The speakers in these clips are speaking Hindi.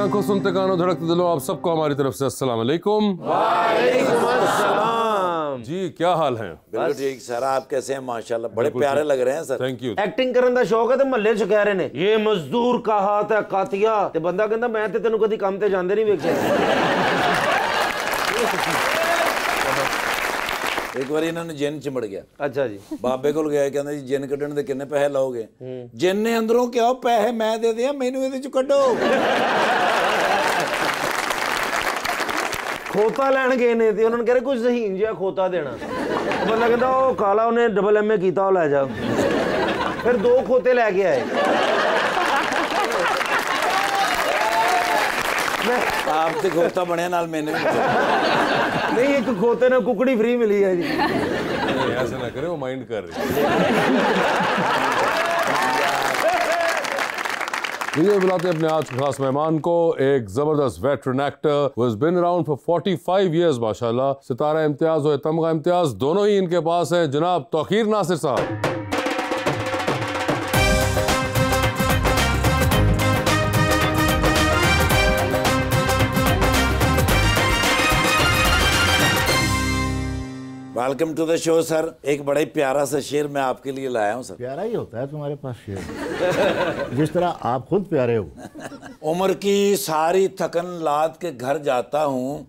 आंखों सुनते कानों धड़कते दिलों, आप सबको हमारी तरफ से अस्सलाम वालेकुम। वालेकुम अस्सलाम। जी क्या हाल है? बिल्कुल ठीक सर, आप कैसे हैं? माशाल्लाह बड़े प्यारे लग रहे हैं सर। Thank you. एक्टिंग करने का शौक है तो महल्ले च कह रहे ने ये मजदूर का हाथ है कातिया ते बंदा कहंदा मैं ते तेनू कदी काम ते जांदे नहीं वेखे। एक बार इन्होंने जिन चिमड़ गया। अच्छा जी। बाबे को गया कहंदा जी जिन कड्ढण दे किन्ने पैसे लाओगे? जिन ने अंदरों क्या पैसे मैं दे दिया, मैनू इहदे च कड्ढो। खोता लैन गए ने ते उन्होंने कह रहे कुछ ज़हीन जिहा खोता देना। बंदा कहंदा ओ काला उन्हें डबल MA कीता ओ लै जा। फिर 2 खोते लैके आए। आप ते खोता बने नाल मैंने नहीं एक खोते ने कुकड़ी फ्री मिली है जी। नहीं, ऐसा ना करें, वो माइंड कर रही है। मुझे बुलाते अपने आज के खास मेहमान को, एक जबरदस्त veteran actor who has been around for 45 years माशाल्लाह। सितारा इम्तियाज और तमगा इम्तियाज दोनों ही इनके पास हैं। जनाब Tauqeer Nasir Sahab. Welcome to the show sir. एक बड़ा ही प्यारा सा शेर मैं आपके लिए लाया हूँ सर। प्यारा ही होता है तुम्हारे पास शेर, जिस तरह आप खुद प्यारे हो। उम्र की सारी थकन लाद के घर जाता हूँ,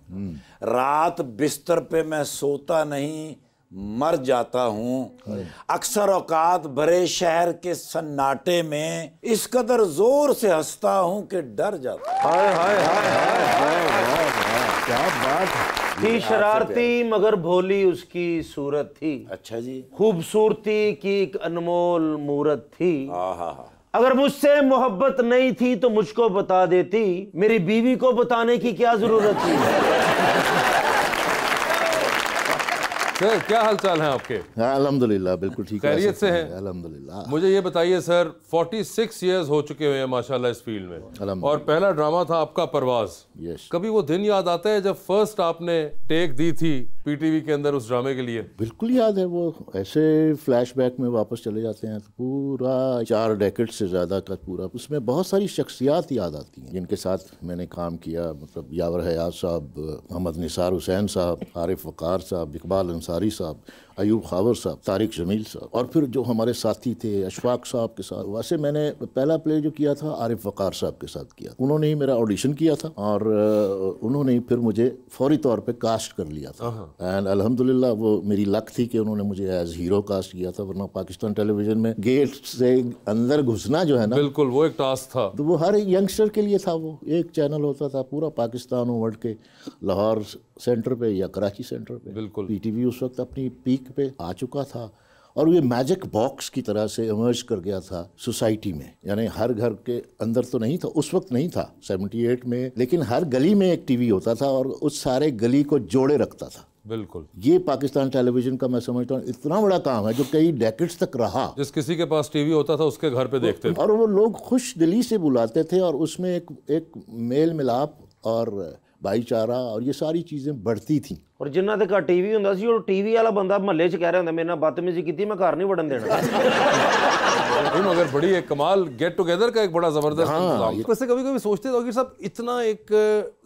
रात बिस्तर पे मैं सोता नहीं मर जाता हूँ। अक्सर औकात भरे शहर के सन्नाटे में इस कदर जोर से हंसता हूँ कि डर जाता हूँ। हाय हाय हाय हाय क्या बात थी शरारती मगर भोली उसकी सूरत थी। अच्छा जी। खूबसूरती की एक अनमोल मूरत थी। आहा। अगर मुझसे मोहब्बत नहीं थी तो मुझको बता देती, मेरी बीवी को बताने की क्या जरूरत थी। सर क्या हाल चाल है आपके? अल्हम्दुलिल्लाह बिल्कुल ठीक है। खैरियत से हैं? अल्हम्दुलिल्लाह। मुझे ये बताइए सर, 46 इयर्स हो चुके हुए हैं माशाल्लाह इस फील्ड में, और पहला ड्रामा था आपका परवाज। यस। कभी वो दिन याद आता है जब फर्स्ट आपने टेक दी थी PTV के अंदर उस ड्रामे के लिए? बिल्कुल याद है। वो ऐसे फ्लैशबैक में वापस चले जाते हैं तो पूरा 4 डेकेड से ज़्यादा का पूरा, उसमें बहुत सारी शख्सियात याद आती हैं जिनके साथ मैंने काम किया। मतलब यावर हयात साहब, मोहम्मद निसार हुसैन साहब, आरिफ वकार साहब, इकबाल अंसारी साहब, अयूब खावर साहब, तारिक जमील साहब, और फिर जो हमारे साथी थे अशफाक साहब के साथ। वैसे मैंने पहला प्ले जो किया था आरिफ वकार साहब के साथ किया। उन्होंने ही मेरा ऑडिशन किया था और उन्होंने ही फिर मुझे फौरी तौर पे कास्ट कर लिया था। एंड अल्हम्दुलिल्लाह वो मेरी लक थी कि उन्होंने मुझे एज हीरो कास्ट किया था, वरना पाकिस्तान टेलीविजन में गेट से अंदर घुसना जो है ना, बिल्कुल वो एक टास्क था। तो वो हर यंगस्टर के लिए था। वो एक चैनल होता था पूरा पाकिस्तान वर्ल्ड के, लाहौर सेंटर पे या कराची सेंटर पे। बिल्कुल। PTV उस वक्त अपनी पीक पे आ चुका था और ये मैजिक बॉक्स की तरह से इमर्ज कर गया था सोसाइटी में। यानी हर घर के अंदर तो नहीं था उस वक्त, नहीं था 78 में, लेकिन हर गली में एक TV होता था और उस सारे गली को जोड़े रखता था। बिल्कुल। ये पाकिस्तान टेलीविजन का मैं समझता हूँ इतना बड़ा काम है जो कई डेकेड्स तक रहा। जिस किसी के पास TV होता था उसके घर पे देखते थे, और वो लोग खुश दिली से बुलाते थे और उसमें एक मेल मिलाप और भाईचारा और ये सारी चीज़ें बढ़ती थी। और जिन्ना दे घर TV हुंदा सी, और TV वाला बंदा महल्ले च कह रहा हुंदा मेरे नाल बदतमीजी कीती, मैं घर नहीं वड़न देना। मगर बड़ी एक कमाल गेट टुगेदर का एक बड़ा जबरदस्त इंतजाम। वैसे कभी कभी सोचते हो कि साहब इतना एक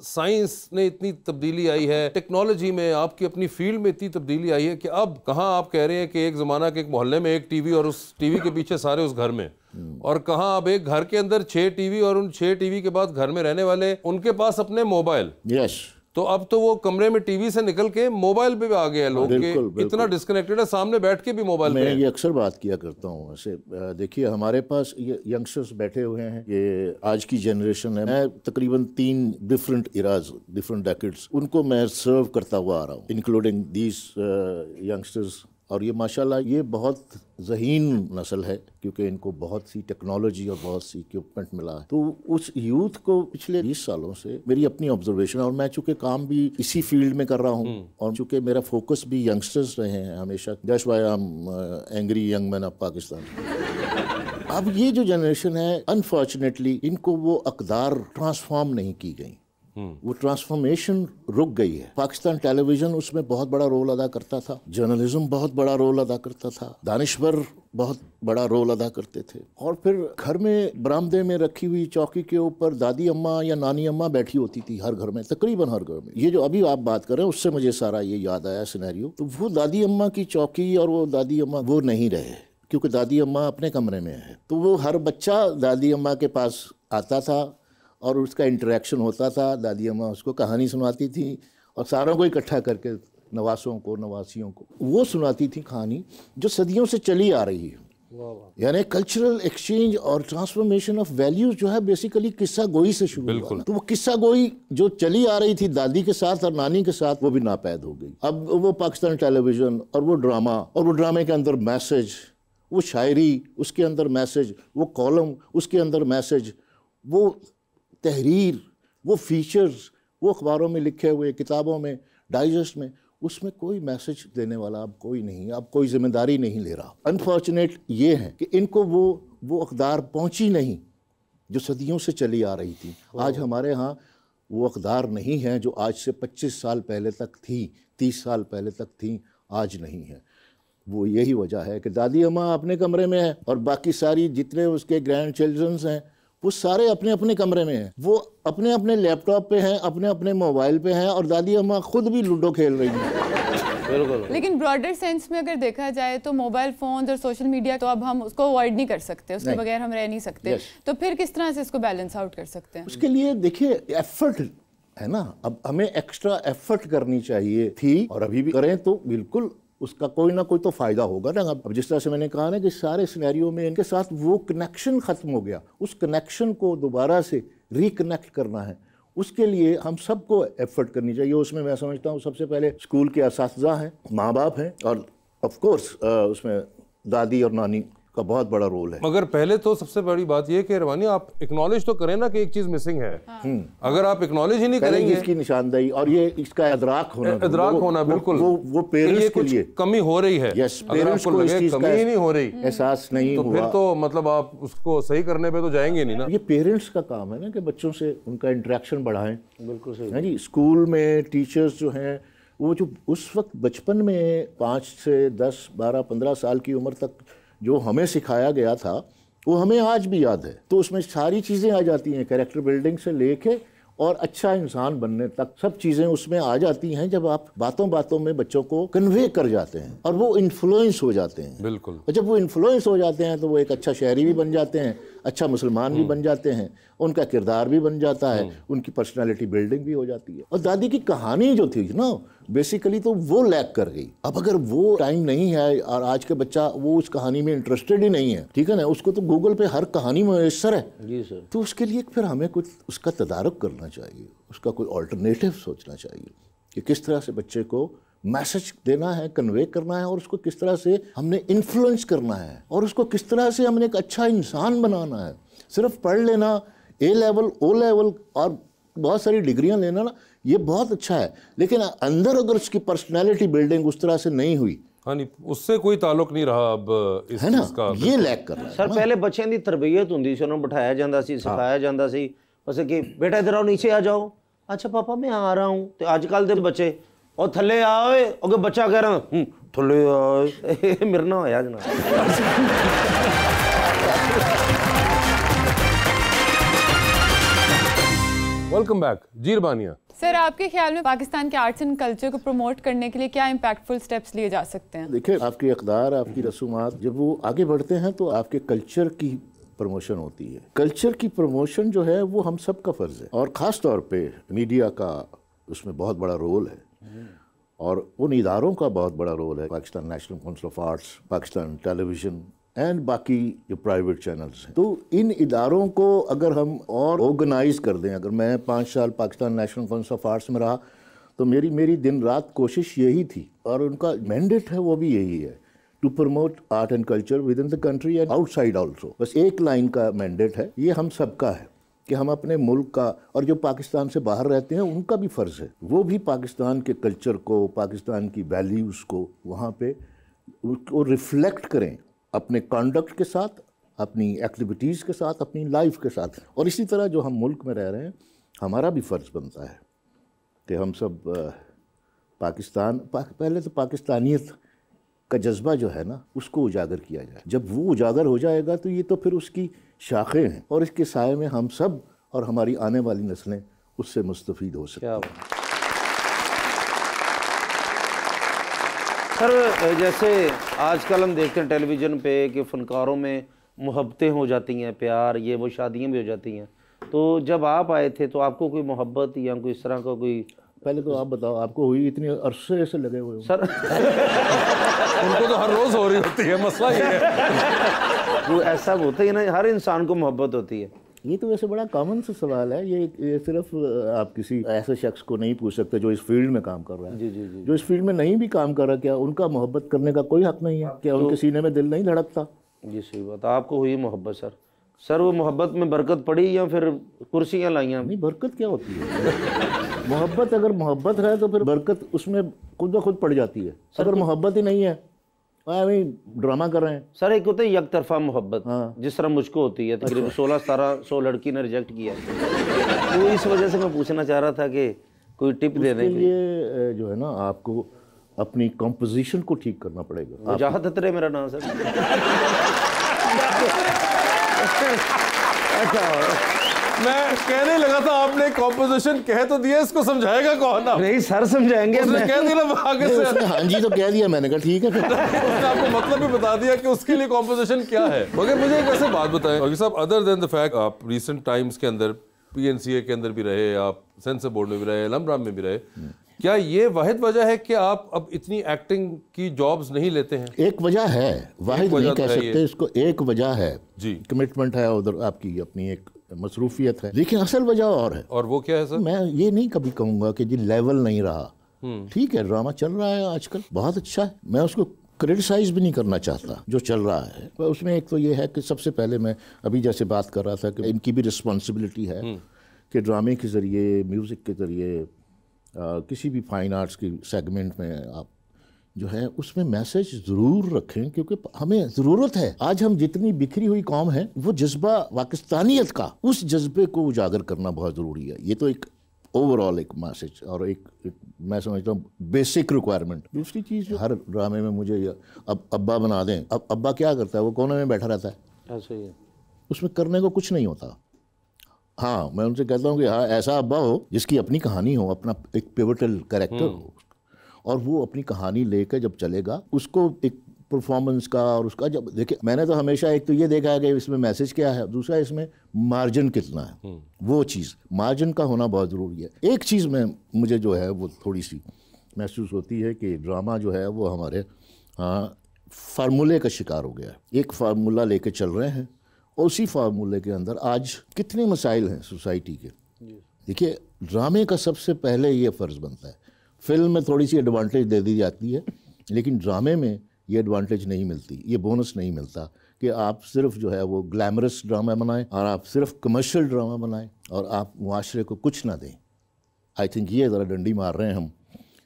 साइंस ने इतनी तब्दीली आई है, टेक्नोलॉजी में आपकी अपनी फील्ड में इतनी तब्दीली आई है कि अब कहाँ आप कह रहे हैं कि एक जमाना के एक मोहल्ले में एक TV और उस TV के पीछे सारे उस घर में, और कहाँ अब एक घर के अंदर 6 TV और उन 6 TV के बाद घर में रहने वाले उनके पास अपने मोबाइल। यस। तो अब तो वो कमरे में TV से निकल के मोबाइल पे भी आ गए हैं लोग के, इतना डिस्कनेक्टेड है, सामने बैठ के भी मोबाइल पे। मैं ये अक्सर बात किया करता हूँ। ऐसे देखिए हमारे पास ये यंगस्टर्स बैठे हुए हैं, ये आज की जनरेशन है। मैं तकरीबन 3 डिफरेंट इराज, डिफरेंट डेकेड्स, उनको मैं सर्व करता हुआ आ रहा हूँ, इंक्लूडिंग दीज यंगस्टर्स। और ये माशाल्लाह ये बहुत ज़हीन नस्ल है क्योंकि इनको बहुत सी टेक्नोलॉजी और बहुत सी इक्विपमेंट मिला है। तो उस यूथ को पिछले 20 सालों से मेरी अपनी ऑब्जर्वेशन, और मैं चूँकि काम भी इसी फील्ड में कर रहा हूँ और चूँकि मेरा फोकस भी यंगस्टर्स रहे हैं हमेशा, that's why I am angry young man of Pakistan. अब ये जो जनरेशन है अनफॉर्चुनेटली इनको वो अकदार ट्रांसफॉर्म नहीं की गई। वो ट्रांसफॉर्मेशन रुक गई है। पाकिस्तान टेलीविजन उसमें बहुत बड़ा रोल अदा करता था, जर्नलिज्म बहुत बड़ा रोल अदा करता था, दानिश्वर बहुत बड़ा रोल अदा करते थे। और फिर घर में बरामदे में रखी हुई चौकी के ऊपर दादी अम्मा या नानी अम्मा बैठी होती थी हर घर में, तकरीबन हर घर में। ये जो अभी आप बात कर रहे हैं उससे मुझे सारा ये याद आया सिनेरियो। तो वो दादी अम्मा की चौकी और वो दादी अम्मा वो नहीं रहे, क्योंकि दादी अम्मा अपने कमरे में है। तो वो हर बच्चा दादी अम्मा के पास आता था और उसका इंटरेक्शन होता था। दादी अम्मा उसको कहानी सुनाती थी और सारों को इकट्ठा करके, नवासों को, नवासियों को वो सुनाती थी कहानी जो सदियों से चली आ रही है। यानी कल्चरल एक्सचेंज और ट्रांसफॉर्मेशन ऑफ वैल्यूज जो है बेसिकली किस्सा गोई से शुरू हुआ। तो वो किस्सा गोई जो चली आ रही थी दादी के साथ और नानी के साथ, वो भी नापैद हो गई। अब वो पाकिस्तान टेलीविजन और वो ड्रामा, और वो ड्रामे के अंदर मैसेज, वो शायरी उसके अंदर मैसेज, वो कॉलम उसके अंदर मैसेज, वो तहरीर, वो फीचर्स, वो अखबारों में लिखे हुए, किताबों में, डाइजेस्ट में, उसमें कोई मैसेज देने वाला अब कोई नहीं, अब कोई जिम्मेदारी नहीं ले रहा। अनफॉर्चुनेट ये है कि इनको वो अक़दार पहुंची नहीं जो सदियों से चली आ रही थी। आज हमारे यहाँ वो अक़दार नहीं है जो आज से 25 साल पहले तक थी, 30 साल पहले तक थी, आज नहीं है। वो यही वजह है कि दादी अम्मा अपने कमरे में है और बाकी सारी जितने उसके ग्रैंड चिल्ड्रंस हैं वो सारे अपने अपने कमरे में हैं, वो अपने अपने लैपटॉप पे हैं, अपने अपने मोबाइल पे हैं, और दादी अम्मा खुद भी लूडो खेल रही हैं। बिल्कुल। लेकिन ब्रॉडर सेंस में अगर देखा जाए तो मोबाइल फोन और सोशल मीडिया तो अब हम उसको अवॉइड नहीं कर सकते, उसके बगैर हम रह नहीं सकते। तो फिर किस तरह से इसको बैलेंस आउट कर सकते हैं? उसके लिए देखिए एफर्ट है ना, अब हमें एक्स्ट्रा एफर्ट करनी चाहिए थी, और अभी भी करें तो बिल्कुल उसका कोई ना कोई तो फ़ायदा होगा ना। अब जिस तरह से मैंने कहा ना कि सारे सिनेरियो में इनके साथ वो कनेक्शन ख़त्म हो गया, उस कनेक्शन को दोबारा से रिकनेक्ट करना है, उसके लिए हम सबको एफर्ट करनी चाहिए। उसमें मैं समझता हूँ सबसे पहले स्कूल के असातिज़ा हैं, माँ बाप हैं, और ऑफ कोर्स उसमें दादी और नानी का बहुत बड़ा रोल है। मगर पहले तो सबसे बड़ी बात यह कि रवानी आप एक्नॉलेज तो करें ना कि एक चीज मिसिंग है। अगर आप एक्नॉलेज ही नहीं करेंगे, इसकी निशानदेही और ये इसका इदराक होना बिल्कुल वो पेरेंट्स के लिए कमी हो रही है। यस, पेरेंट्स को इस चीज का कमी ही नहीं हो रही, एहसास नहीं हुआ, तो फिर तो मतलब आप उसको सही करने पे तो जाएंगे नहीं ना। ये पेरेंट्स का काम है ना कि बच्चों से उनका इंटरेक्शन बढ़ाएं। बिल्कुल सही है जी। स्कूल में टीचर्स जो हैं वो जो उस वक्त बचपन में 5 से 10, 12, 15 साल की उम्र तक जो हमें सिखाया गया था वो हमें आज भी याद है। तो उसमें सारी चीज़ें आ जाती हैं, कैरेक्टर बिल्डिंग से लेके और अच्छा इंसान बनने तक सब चीज़ें उसमें आ जाती हैं जब आप बातों बातों में बच्चों को कन्वे कर जाते हैं और वो इन्फ्लुएंस हो जाते हैं। बिल्कुल। और जब वो इन्फ्लुएंस हो जाते हैं तो वो एक अच्छा शहरी भी बन जाते हैं, अच्छा मुसलमान भी बन जाते हैं, उनका किरदार भी बन जाता है, उनकी पर्सनालिटी बिल्डिंग भी हो जाती है। और दादी की कहानी जो थी ना बेसिकली तो वो लैक कर गई। अब अगर वो टाइम नहीं है और आज के बच्चा वो उस कहानी में इंटरेस्टेड ही नहीं है, ठीक है ना, उसको तो गूगल पे हर कहानी मुयस्सर है जी सर, तो उसके लिए फिर हमें कुछ उसका तदारुक करना चाहिए, उसका कोई ऑल्टरनेटिव सोचना चाहिए कि किस तरह से बच्चे को मैसेज देना है, कन्वे करना है, और उसको किस तरह से हमने इन्फ्लुएंस करना है, और उसको किस तरह से हमने एक अच्छा इंसान बनाना है। सिर्फ पढ़ लेना, ए लेवल, ओ लेवल और बहुत सारी डिग्रियां लेना ना, ये बहुत अच्छा है, लेकिन अंदर अगर उसकी पर्सनैलिटी बिल्डिंग उस तरह से नहीं हुई, हाँ नहीं, उससे कोई ताल्लुक नहीं रहा अब इस है ना, चीज़ का। ये लैक कर रहा है। सर पहले बच्चों की तरबियत होंदी सी, उन्होंने बिठाया जाता सी, सिखाया जाता सी, बस कि बेटा इधर आओ, नीचे आ जाओ, अच्छा पापा मैं आ रहा हूँ। तो आजकल के बच्चे और थले आओ, अगर बच्चा कह रहा थले आओ, मेरे ना होया जनाब। वेलकम बैक जी रबानिया। सर आपके ख्याल में पाकिस्तान के आर्ट्स एंड कल्चर को प्रमोट करने के लिए क्या इम्पैक्टफुल स्टेप्स लिए जा सकते हैं? देखिए, आपके इक़दार, आपकी रसूमात जब वो आगे बढ़ते हैं तो आपके कल्चर की प्रमोशन होती है। कल्चर की प्रमोशन जो है वो हम सब का फ़र्ज़ है, और ख़ास तौर पे मीडिया का उसमें बहुत बड़ा रोल है, और उन इदारों का बहुत बड़ा रोल है। Pakistan national council of arts, Pakistan television and बाकी जो प्राइवेट चैनल्स हैं, तो इन इदारों को अगर हम और ऑर्गेनाइज कर दें, अगर मैं 5 साल Pakistan national council of arts में रहा तो मेरी दिन रात कोशिश यही थी, और उनका मैंडेट है वो भी यही है, to promote art and culture within the country and outside also. बस एक लाइन का मैंडेट है, ये हम सबका है कि हम अपने मुल्क का, और जो पाकिस्तान से बाहर रहते हैं उनका भी फ़र्ज़ है, वो भी पाकिस्तान के कल्चर को, पाकिस्तान की वैल्यूज़ को वहाँ पे उसको रिफ्लेक्ट करें अपने कॉन्डक्ट के साथ, अपनी एक्टिविटीज़ के साथ, अपनी लाइफ के साथ। और इसी तरह जो हम मुल्क में रह रहे हैं हमारा भी फ़र्ज़ बनता है कि हम सब पहले तो पाकिस्तानियत का जज्बा जो है ना उसको उजागर किया जाए। जब वो उजागर हो जाएगा तो ये तो फिर उसकी शाखें हैं और इसके साए में हम सब और हमारी आने वाली नस्लें उससे मुस्तफ़ीद हो सकती हैं। सर जैसे आजकल हम देखते हैं टेलीविज़न पे कि फ़नकारों में मोहब्बतें हो जाती हैं, प्यार ये वो शादियाँ भी हो जाती हैं, तो जब आप आए थे तो आपको कोई मोहब्बत या कोई इस तरह का कोई? पहले तो आप बताओ, आपको हुई? इतने अरसे से लगे हुए हो सर उनको तो हर रोज़ हो रही होती है, मसला ये है। वो ऐसा होता है ना, हर इंसान को मोहब्बत होती है। ये तो वैसे बड़ा कॉमन सा सवाल है। ये सिर्फ आप किसी ऐसे शख्स को नहीं पूछ सकते जो इस फील्ड में काम कर रहा है। जी जी जी। जो इस फील्ड में नहीं भी काम कर रहा, क्या उनका मोहब्बत करने का कोई हक नहीं है? क्या उनके सीने में दिल नहीं धड़कता? जी सही बात। आपको हुई मोहब्बत सर? सर वो मोहब्बत में बरकत पड़ी या फिर कुर्सियाँ लाइयाँ? नहीं, बरकत क्या होती है? मोहब्बत, अगर मोहब्बत है तो फिर बरकत उसमें खुद ब खुद पड़ जाती है। अगर मोहब्बत ही नहीं है, वही ड्रामा कर रहे हैं। सर एक होता है एक तरफा मोहब्बत, हाँ। जिस तरह मुझको होती है, तकरीबन 16-17 लड़की ने रिजेक्ट किया, तो इस वजह से मैं पूछना चाह रहा था कि कोई टिप दे दें। ये जो है ना, आपको अपनी कंपोजिशन को ठीक करना पड़ेगा। वजाहत अतरे मेरा नाम सर। अच्छा, मैं कहने लगा था आपने कॉम्पोजिशन कह तो दिया, इसको समझाएगा कौन? ना नहीं सर समझाएंगे। उसने कह दिया ना आगे से। उसने हाँ जी तो कह दिया, मैंने कहा ठीक है फिर। उसने आपको मतलब भी बता दिया कि उसके लिए कॉम्पोजिशन क्या है। मगर मुझे एक ऐसे बात बताएं अगर साहब, अदर देन द फैक्ट आप रिसेंट टाइम्स के अंदर PNCA के अंदर भी रहे, आप सेंसर बोर्ड में भी रहे, लमराम में भी रहे, क्या ये वाहिद वजह है कि आप अब इतनी एक्टिंग की जॉब्स नहीं लेते हैं? एक वजह है, वाहिद नहीं कह सकते इसको, एक वजह है जी। कमिटमेंट है उधर, आपकी अपनी एक मसरूफियत है, लेकिन असल वजह और है। और वो क्या है सर? मैं ये नहीं कभी कहूँगा कि जी लेवल नहीं रहा। ठीक है, ड्रामा चल रहा है आजकल, बहुत अच्छा है, मैं उसको क्रिटिसाइज भी नहीं करना चाहता जो चल रहा है। पर उसमें एक तो ये है कि सबसे पहले मैं अभी जैसे बात कर रहा था कि इनकी भी रिस्पॉन्सिबिलिटी है कि ड्रामे के ज़रिए, म्यूज़िक के ज़रिए, किसी भी फाइन आर्ट्स की सेगमेंट में आप जो है उसमें मैसेज ज़रूर रखें, क्योंकि हमें ज़रूरत है। आज हम जितनी बिखरी हुई कौम है, वो जज्बा पाकिस्तानियत का, उस जज्बे को उजागर करना बहुत ज़रूरी है। ये तो एक ओवरऑल एक मैसेज और एक मैं समझता हूँ बेसिक रिक्वायरमेंट। दूसरी चीज़, हर ड्रामे में मुझे अब अब्बा बना दें। अब अब्बा क्या करता है? वो कोने में बैठा रहता है, ऐसा ही है, उसमें करने को कुछ नहीं होता। हाँ, मैं उनसे कहता हूँ कि हाँ ऐसा अब्बा हो जिसकी अपनी कहानी हो, अपना एक पिवटल कैरेक्टर हो, और वो अपनी कहानी लेकर जब चलेगा, उसको एक परफॉर्मेंस का और उसका, जब देखिए मैंने तो हमेशा एक तो ये देखा है कि इसमें मैसेज क्या है, दूसरा इसमें मार्जिन कितना है, वो चीज़ मार्जिन का होना बहुत ज़रूरी है। एक चीज़ में मुझे जो है वो थोड़ी सी महसूस होती है कि ड्रामा जो है वो हमारे फार्मूले का शिकार हो गया है। एक फार्मूला लेके चल रहे हैं, और उसी फार्मूले के अंदर आज कितने मसाइल हैं सोसाइटी के। देखिए, ड्रामे का सबसे पहले ये फ़र्ज़ बनता है, फिल्म में थोड़ी सी एडवांटेज दे दी जाती है, लेकिन ड्रामे में ये एडवांटेज नहीं मिलती, ये बोनस नहीं मिलता कि आप सिर्फ जो है वो ग्लैमरस ड्रामा बनाएं और आप सिर्फ कमर्शियल ड्रामा बनाएं और आप मुआशरे को कुछ ना दें। आई थिंक ये ज़रा डंडी मार रहे हैं हम।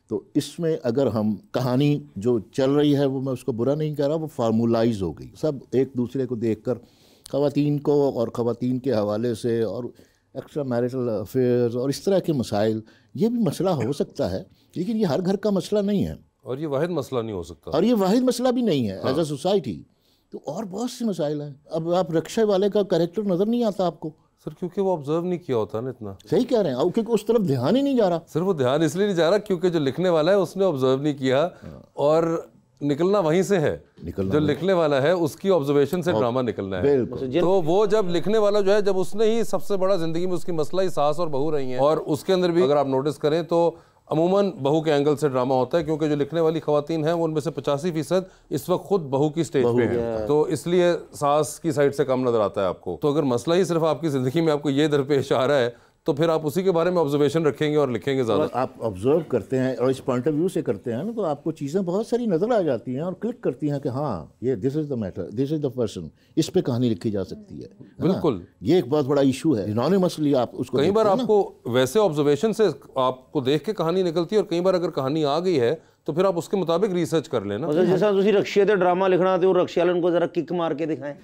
तो इसमें अगर हम कहानी जो चल रही है, वो मैं उसको बुरा नहीं कह रहा, वो फार्मूलाइज हो गई। सब एक दूसरे को देखकर ख़वातीन को और ख़वातीन के हवाले से और एक्स्ट्रा मैरिटल अफेयर्स और इस तरह के मसाइल, ये भी मसला हो सकता है, लेकिन ये हर घर का मसला नहीं है, और ये वाहिद मसला नहीं हो सकता, और ये वाहिद मसला भी नहीं है एज अ सोसाइटी। तो और बहुत से मसाइल हैं। अब आप रिक्शा वाले का कैरेक्टर नज़र नहीं आता आपको सर, क्योंकि वो ऑब्जर्व नहीं किया होता ना इतना। सही कह रहे हैं, और क्योंकि उस तरफ ध्यान ही नहीं जा रहा। सिर्फ वो ध्यान इसलिए नहीं जा रहा क्योंकि जो लिखने वाला है उसने ऑब्जर्व नहीं किया, और निकलना वहीं से है, जो लिखने वाला है उसकी ऑब्जर्वेशन से ड्रामा निकलना है। तो वो जब लिखने वाला जो है, जब उसने ही सबसे बड़ा जिंदगी में उसकी मसला ही सास और बहू रही है, और उसके अंदर भी अगर आप नोटिस करें तो अमूमन बहू के एंगल से ड्रामा होता है, क्योंकि जो लिखने वाली खवातीन हैं वो उनमें से 85% इस वक्त खुद बहू की स्टेज पे हैं, तो इसलिए सास की साइड से कम नजर आता है आपको। तो अगर मसला ही सिर्फ आपकी जिंदगी में आपको ये दरपेश आ रहा है, तो फिर आप उसी के बारे में ऑब्जर्वेशन रखेंगे और लिखेंगे ज़्यादा। आप ऑब्जर्व करते हैं और इस पॉइंट ऑफ व्यू से करते हैं ना, तो आपको चीज़ें बहुत सारी नज़र आ जाती हैं और क्लिक करती हैं कि हाँ, ये this is the matter, this is the person, इस पे कहानी लिखी जा सकती है। बिल्कुल, ये एक बहुत बड़ा इशू है, एनोनिमसली आप उसको कई बार आपको वैसे ऑब्जर्वेशन से आपको देख के कहानी निकलती है, और कई बार अगर कहानी आ गई है तो फिर आप उसके मुताबिक रिसर्च कर लेना। जैसा तुसी रक्शे ते ड्रामा लिखना, तो रक्शे वाले को जरा किक मार के दिखाएं।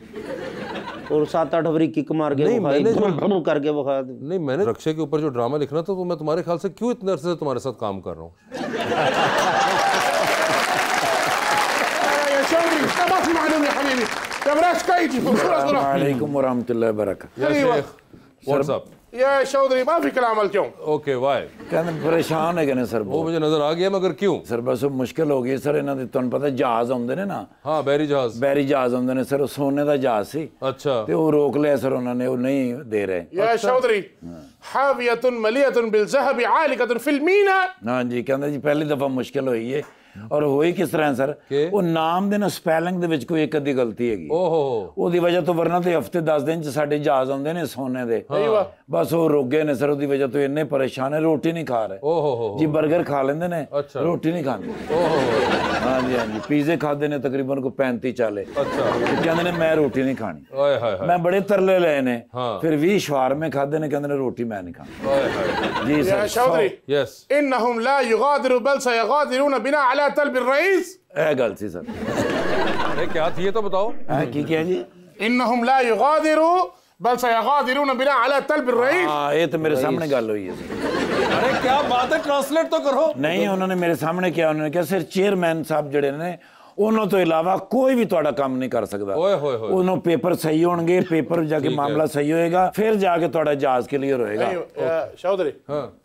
और 7-8 बारी किक मार के वो करके बखा दे। नहीं, मैंने रक्षे के ऊपर जो ड्रामा लिखना था, तो मैं तुम्हारे ख्याल से क्यों इतने अरसे से तुम्हारे साथ काम कर रहा हूँ? वालेकुम वरहमतुल्लाहि वबरकातुहू। या चौधरी माफी कलामल क्यों? Okay, why? कहते परेशान है कहने सर वो मुझे नजर आ गया, मगर क्यों? सर बस वो मुश्किल हो गई सर, इन्हों दे तुहानू पता जहाज आउंदे ने ना। हाँ, बैरी जहाज। बैरी जहाज आउंदे ने सर, सोने दा जहाज सी। अच्छा। ते वो रोक लिया सर उन्होंने, वो नहीं दे रहे। या चौधरी हावियतुन मलियतुन बिलज़हबि आलिकतुन फिल मीना। हाँ जी, कहते जी पहली दफा मुश्किल हुई है। और होई किस तरह सर, वो नाम दे ना स्पैलिंग दे विच कोई एक अद्धी गलती हैगी। ओहो, ओदी वजह तो वरना ते हफ्ते 10 दिन च साडे जहाज आउंदे ने सोने दे। बस वो रुक गए ने सर, ओदी वजह तो इन्ने परेशान है, रोटी नहीं खा रहे। ओहो जी बर्गर खा लेंदे ने, अच्छा। रोटी नहीं खांदे। ओहो, हाँ जी, हाँ जी, पिज़्ज़े खाते ने तकरीबन को 35-40। अच्छा। कहते ने मैं रोटी नहीं खानी। ओए हाय हाय, मैं बड़े तरले लए ने, हाँ। फिर 20 शवारमे खाते ने, कहते ने रोटी मैं नहीं खानी। ओए हाय। जी या सर, चौधरी यस। इन्नहुम ला युगादिरु बल सयगादिरुन बिना अला तलब अर्रईस। ए गल सी सर। अरे क्या थी ये तो बताओ। की क्या जी? इन्नहुम ला युगादिरु बल सयगादिरुन बिना अला तलब अर्रईस। हाँ, ये तो मेरे सामने गल हुई है सर। अरे क्या बात है, ट्रांसलेट तो करो। नहीं, उन्होंने मेरे सामने किया, उन्होंने कहा सर चेयरमैन साहब जड़े ने उन्होंने तो इलावा कोई भी ਤੁਹਾਡਾ काम नहीं कर सकता। ओए होए होए। उन्होंने पेपर सही होंगे, पेपर जाके मामला सही होएगा, फिर जाके ਤੁਹਾਡਾ जहाज क्लियर होएगा। या चौधरी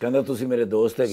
कहंदा तुसी मेरे दोस्त है।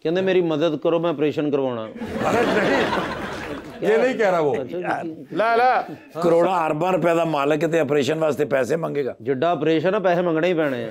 कहते मेरी मदद करो, मैं ऑपरेशन करवाना। अरे नहीं, ये नहीं कह रहा वो। ला ला करोड़ा अरबां रुपए का मालिक है, ऑपरेशन वास्ते पैसे मंगेगा। जिड्डा ऑपरेशन है, पैसे मंगने ही पैने हैं।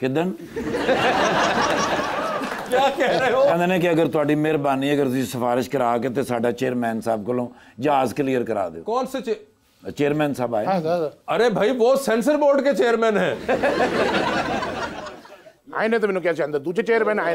किदन क्या कह रहे हो? कहंदे ने कि अगर ਤੁਹਾਡੀ ਮਿਹਰਬਾਨੀ, अगर ਤੁਸੀਂ सिफारिश करा के ते साडा चेयरमैन साहब कोलों जहाज क्लियर करा दियो। कौन से चेयरमैन साहब आए। अरे भाई वो सेंसर बोर्ड के चेयरमैन हैं। आइने तो मैंने क्या चाहिए दूसरे चेयरमैन आए।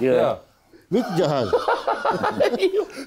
क्या? विक जहाज।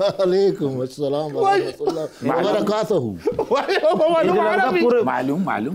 वालेकुम अस्सलाम वरहमतुल्लाह वबरकातुहू। मालूम मालूम।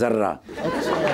जर्रा।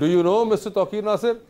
Do you know mister Tauqeer Nasir?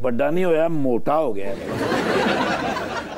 बड़ा नहीं होया, मोटा हो गया।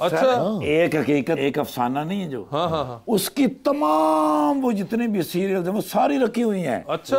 अच्छा। एक हकीकत, एक अफसाना नहीं है जो, हाँ हाँ हाँ। उसकी तमाम वो जितने भी सीरियल थे वो सारी रखी हुई हैं। अच्छा।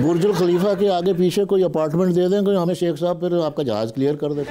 बुर्जुल खलीफा के आगे पीछे कोई अपार्टमेंट दे दें कोई हमें, शेख साहब फिर आपका जहाज क्लियर कर देते।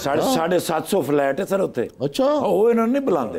750 फ्लैट है सर उत्ते। अच्छा। वो इन्होंने नहीं बुलाते।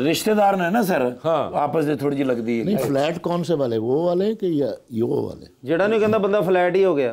रिश्तेदार ने ना सर, आपस में थोड़ी जी लगती है। नहीं, फ्लैट कौन से वाले, वो वाले कि या यो वाले? जेड़ा नहीं कहता बंदा फ्लैट ही हो गया।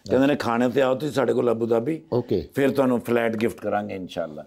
कहते ने खाने ते आओ तुसीं साडे कोल अबू धाबी, ओके, फिर तुहानू फ्लैट गिफ्ट करांगे इंशाल्लाह।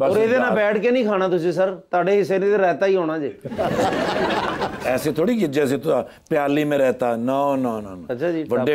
और ਇਹਦੇ ਨਾਲ बैठ के नहीं खाना तुसी सर, ਤੁਹਾਡੇ हिस्से नहीं रहता ही होना जी। ऐसे थोड़ी कि जैसे तो प्याली में रहता। No no no no. अच्छा जी, बड़े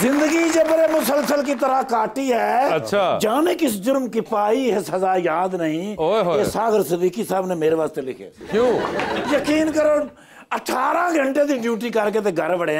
जिंदगी जबरे मुसलसल की तरह काटी है। अच्छा। जाने किस जुर्म की पाई है सजा याद नहीं। ओए होए। ये सागर सिद्दीकी साहब ने मेरे वास्ते लिखे। क्यों? यकीन करो 18 घंटे की ड्यूटी करके ते घर वड़े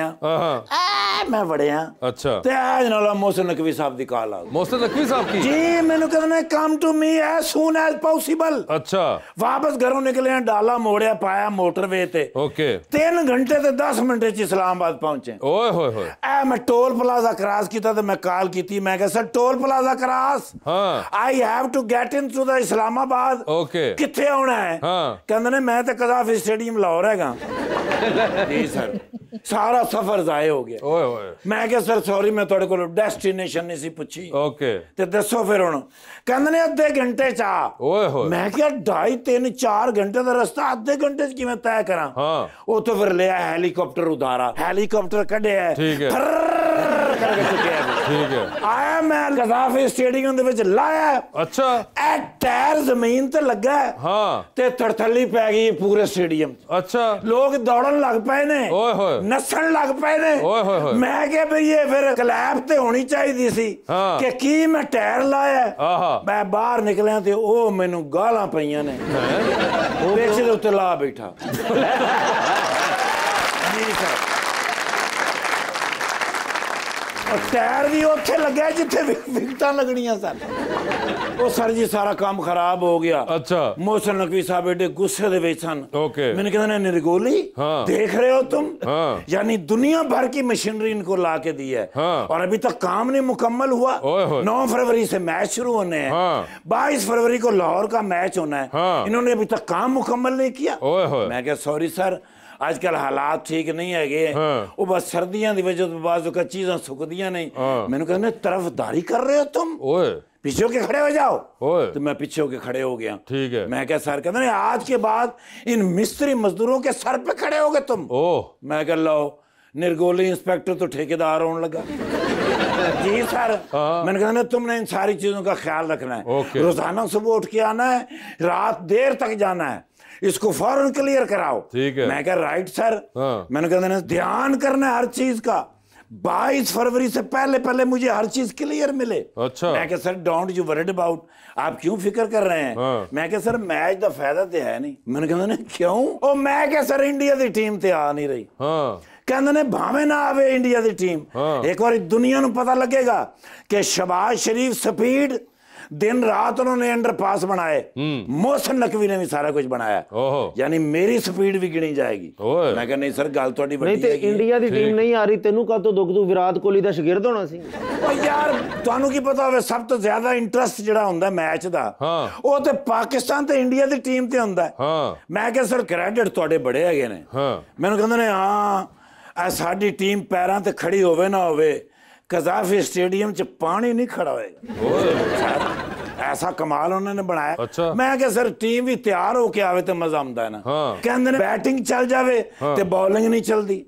मैं वड़े अच्छा। ते आज नाला मोहसिन नकवी साहब दी कॉल आ गई। मोहसिन नकवी साहब की? जी, मैंने कहना come to me as soon as possible. अच्छा। वापस घरों निकले हैं, डाला मोड़िया पाया मोटरवे ते। ओके। 3 घंटे ते 10 मिनट च इस्लामाबाद पहुंचे। ओए होए होए। मैं टोल प्लाजा क्रॉस किया तो मैं कॉल की, मैं कहा sir toll plaza cross, I have to get in to the Islamabad. Okay. किथे आना है? हाँ। कहंदे ने मैं तो कज़ाफी स्टेडियम लाहौर हैगा। जी सर। सारा सफर जाए हो गया। ओए ओए मैं क्या सर सॉरी मैं थोड़े को डेस्टिनेशन नहीं सी पूछी ओके ते दसो फिर हुण कहंदे ने आधे घंटे च आ। ओए होए मैं क्या 2.5 3 4 घंटे का रास्ता आधे घंटे च किवें तय करा। हाँ वो तो फिर लिया हेलीकॉप्टर उतारा हेलीकॉप्टर कढ़िया ठीक है करके चुके ठीक है आया मैं गद्दाफी स्टेडियम दे विच लाया अच्छा ए टायर जमीन ते लगा हाँ ते थड़थली पै गई पूरे स्टेडियम। अच्छा लोग दौड़न लग पे ने ओए होए नसन लग पे ने ओए होए होए मैं क्या भई ये फिर क्लैप ते होनी चाहिए सी हाँ। कि की मैं टायर लाया आहा मैं बाहर निकलिया ते ओ मैनू गालां पईयां ने बेच दे उत्ते ला बैठा जी सर और टायर भी उत्थे लग्या जिथे विकटां लगनियां सन। ओ सर जी सारा काम खराब हो गया। अच्छा मोहसिन नकवी साहब एडे गुस्से दे विच सन। ओके मैंने कहते निर्गोली हाँ। देख रहे हो तुम हाँ। यानी दुनिया भर की मशीनरी इनको ला के दी है हाँ। और अभी तक काम नहीं मुकम्मल हुआ। ओए होए। 9 फरवरी से मैच शुरू होने हैं हाँ। 22 फरवरी को लाहौर का मैच होना है हाँ। इन्होंने अभी तक काम मुकम्मल नहीं किया। ओए होए। मैं क्या सॉरी सर आजकल हालात ठीक नहीं है हाँ। वो बस सर्दियां दी वजह तो बाज़ औक़ात चीज़ां सुकदियां नहीं। हाँ। मैंने कहने तरफदारी कर रहे हो तुम ओए पीछे होके खड़े हो जाओ। ओए तो मैं पीछे होके खड़े हो गया। ठीक है मैं क्या सर कहते हैं आज के बाद इन मिस्त्री मजदूरों के सर पे खड़े हो गए तुम। ओह मैं कह लो निर्गोली इंस्पेक्टर तो ठेकेदार होने लगा जी सर। हाँ। मैंने कहा तुमने इन सारी चीजों का ख्याल रखना है ओके। रोजाना सुबह उठ के आना है रात देर तक जाना है इसको फौरन क्लियर कराओ। ठीक है। मैं कह राइट सर। हाँ। मैंने कहा ध्यान करना है हर चीज का 22 फरवरी से पहले पहले मुझे हर चीज क्लियर मिले। अच्छा मैं कह sir don't you worried about आप क्यों फिक्र कर रहे हैं। हाँ। मैं कह सर मैच का फायदा तो है नहीं। मैंने कहा क्यों ओ मैं कह सर इंडिया की टीम ते आ नहीं रही। हाँ कहते ने भावे ना आवे इंडिया की टीम हाँ। एक बार दुनिया ਨੂੰ पता लगेगा कि शहबाज शरीफ स्पीड दिन रात उन्होंने अंडर पास बनाए मोहसिन नकवी ने भी सारा कुछ बनाया ओहो यानी मेरी स्पीड भी गिनी जाएगी। ओए मैं कहा नहीं सर गल थोड़ी ਨਹੀਂ ਤੇ ਇੰਡੀਆ ਦੀ ਟੀਮ ਨਹੀਂ ਆ ਰਹੀ ਤੈਨੂੰ ਕਾ ਤੋਂ ਦੁੱਖ ਤੂੰ ਵਿਰਾਟ ਕੋਹਲੀ ਦਾ ਸ਼ਾਗਿਰਦ ਹੋਣਾ ਸੀ। ਓ ਯਾਰ ਤੁਹਾਨੂੰ ਕੀ ਪਤਾ ਹੋਵੇ ਸਭ ਤੋਂ ਜ਼ਿਆਦਾ ਇੰਟਰਸਟ ਜਿਹੜਾ ਹੁੰਦਾ ਮੈਚ ਦਾ ਹਾਂ। ਉਹ ਤੇ ਪਾਕਿਸਤਾਨ ਤੇ ਇੰਡੀਆ ਦੀ ਟੀਮ ਤੇ ਹੁੰਦਾ ਹੈ। ਹਾਂ ਮੈਂ ਕਿਹਾ ਸਰ ਕ੍ਰੈਡਿਟ ਤੁਹਾਡੇ ਬੜੇ ਹੈਗੇ ਨੇ। ਹਾਂ ਮੈਨੂੰ ਕਹਿੰਦੇ ਨੇ ਹਾਂ ਇਹ ਸਾਡੀ ਟੀਮ ਪੈਰਾਂ ਤੇ ਖੜੀ ਹੋਵੇ ਨਾ ਹੋਵੇ कजाफी स्टेडियम च पानी नहीं खड़ा होएगा ऐसा कमाल उन्होंने बनाया। अच्छा। मैं क्या सर टीम भी तैयार होके आवे तो मजा आंदा है ना। हाँ। कहंदे ने बैटिंग चल जावे ते बॉलिंग नहीं चलदी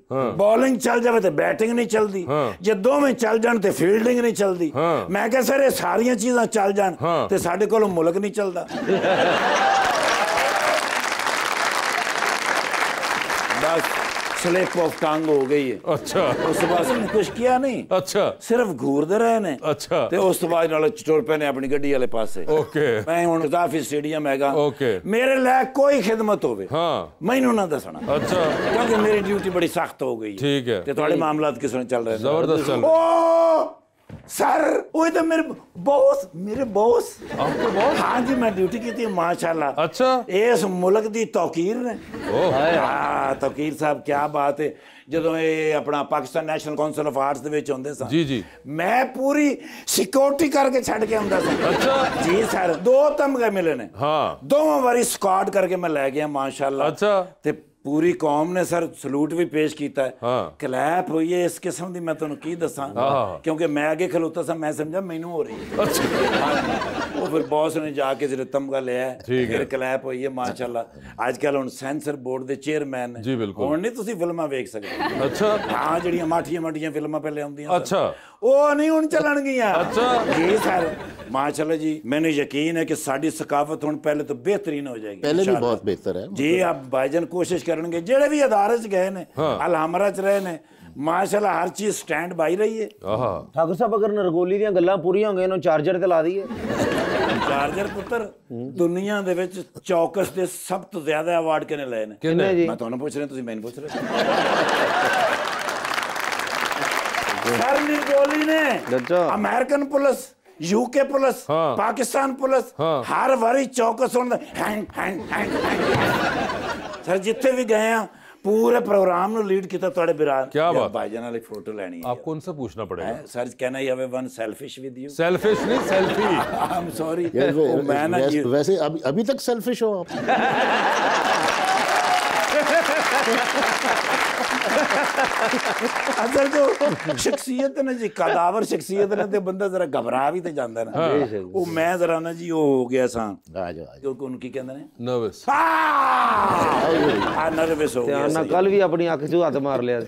बॉलिंग चल जावे ते बैटिंग नहीं चलदी जे दोवें चल जान ते फील्डिंग नहीं चलदी। मैं क्या सर ये सारियां चीज़ां चल जान ते साडे कोल मुल्क नहीं चलदा। बस स्लिप ऑफ टंग हो गई है। अच्छा उस बाद कुछ किया नहीं अच्छा सिर्फ घूरते रहे ने अच्छा ते उस तो बाद नाल टुर पे ने अपनी गड्डी वाले पासे। ओके मैं हुण गद्दाफी स्टेडियम हैगा ओके मेरे लिए कोई खिदमत होवे हाँ मैनू ना दसना अच्छा क्योंकि मेरी ड्यूटी बड़ी सख्त हो गई है। ठीक है ते थोड़े मामलात किस तरह चल रहे हैं जबरदस्त चल ओ सर वो तो मेरे बॉस आपके बॉस हाँ जी मैं ड्यूटी की थी माशाल्लाह। अच्छा इस मुल्क दी तौकीर ने ओह हाँ तौकीर साहब क्या बात है ਜਦੋਂ ਇਹ ਆਪਣਾ Pakistan national council of arts ਦੇ ਵਿੱਚ ਹੁੰਦੇ ਸਨ ਜੀ ਜੀ ਮੈਂ ਪੂਰੀ ਸਿਕਿਉਰਿਟੀ ਕਰਕੇ ਛੱਡ ਕੇ ਆਉਂਦਾ ਸੀ। ਅੱਛਾ ਜੀ ਸਰ 2 ਤਮਗੇ ਮਿਲੇ ਨੇ ਹਾਂ ਦੋਵਾਂ ਵਾਰੀ ਸਕਾਟ ਕਰਕੇ ਮੈਂ ਲੈ ਗਿਆ ਮਾਸ਼ਾਅੱਲਾ। ਅੱਛਾ ਤੇ पूरी कौम ने सर सलूट भी पेश किया है। हाँ। क्लैप हुई है इस किस्म की मैं तुहानू की दसां क्योंकि मैं आगे खलोता सा मैं समझा मैनू हो रही है। अच्छा वो फिर बॉस ने जाके जो तमगा लिया ठीक फिर है। क्लैप हुई है माशाअल्लाह। आजकल हुण सेंसर बोर्ड के चेयरमैन जी बिल्कुल हुण नहीं तुसीं फिल्मां वेख सकदे। अच्छा हाँ जिहड़ियां माठियां फिल्मां पहले आउंदियां अच्छा वो नहीं हुण चलणगियां। अच्छा जी सर माशाअल्लाह जी मैंने यकीन है कि साडी सकाफत हुण पहले तो बेहतरीन हो जाएगी पहले भी बहुत बेहतर है जी। आप भाईजान कोशिश करेंगे जेड़े भी अदारे च गए ने अलहमरा च रहे ने माशाअल्लाह हर चीज स्टैंड बाई रही है। आहा ਠਾਕੁਰ ਸਾਹਿਬ ਅਗਰ ਨਰਗੋਲੀ ਦੀਆਂ ਗੱਲਾਂ ਪੂਰੀਆਂ ਹੋ ਗਈਆਂ ਇਹਨੂੰ ਚਾਰਜਰ ਤੇ ਲਾ ਦਈਏ। ਚਾਰਜਰ ਪੁੱਤਰ ਦੁਨੀਆ ਦੇ ਵਿੱਚ ਚੌਕਸ ਦੇ ਸਭ ਤੋਂ ਜ਼ਿਆਦਾ ਅਵਾਰਡ ਕਿਹਨੇ ਲਏ ਨੇ? ਕਿਹਨੇ ਜੀ ਮੈਂ ਤੁਹਾਨੂੰ ਪੁੱਛ ਰਿਹਾ ਤੁਸੀਂ ਮੈਨੂੰ ਪੁੱਛ ਰਹੇ ਸਰ निर्गोली ने अच्छा। अमेरिकन पुलिस यूके पुलिस हाँ। पाकिस्तान पुलिस हर वारी चौकस होने सर जिथे भी गए हैं पूरे प्रोग्राम नु लीड किया थोड़े बिरान क्या बात भाईजान वाली फोटो लेनी है आपको उनसे पूछना पड़ेगा। Sir can I have one selfish with you? Selfish नहीं सेल्फी आई एम सॉरी मैं ना वैसे अभी तक सेल्फिश हो आप असल जो शख्सियत है ना जी, कदावर शख्सियत ने ते बंदा जरा घबरा भी ते जांदा ना। वो मैं जरा ना जी वो हो गया सा, आ जाओ क्योंकि उनकी कहंदे ने नर्वस। नर्वस हो गया ना कल भी अपनी अख चू हाथ मार लिया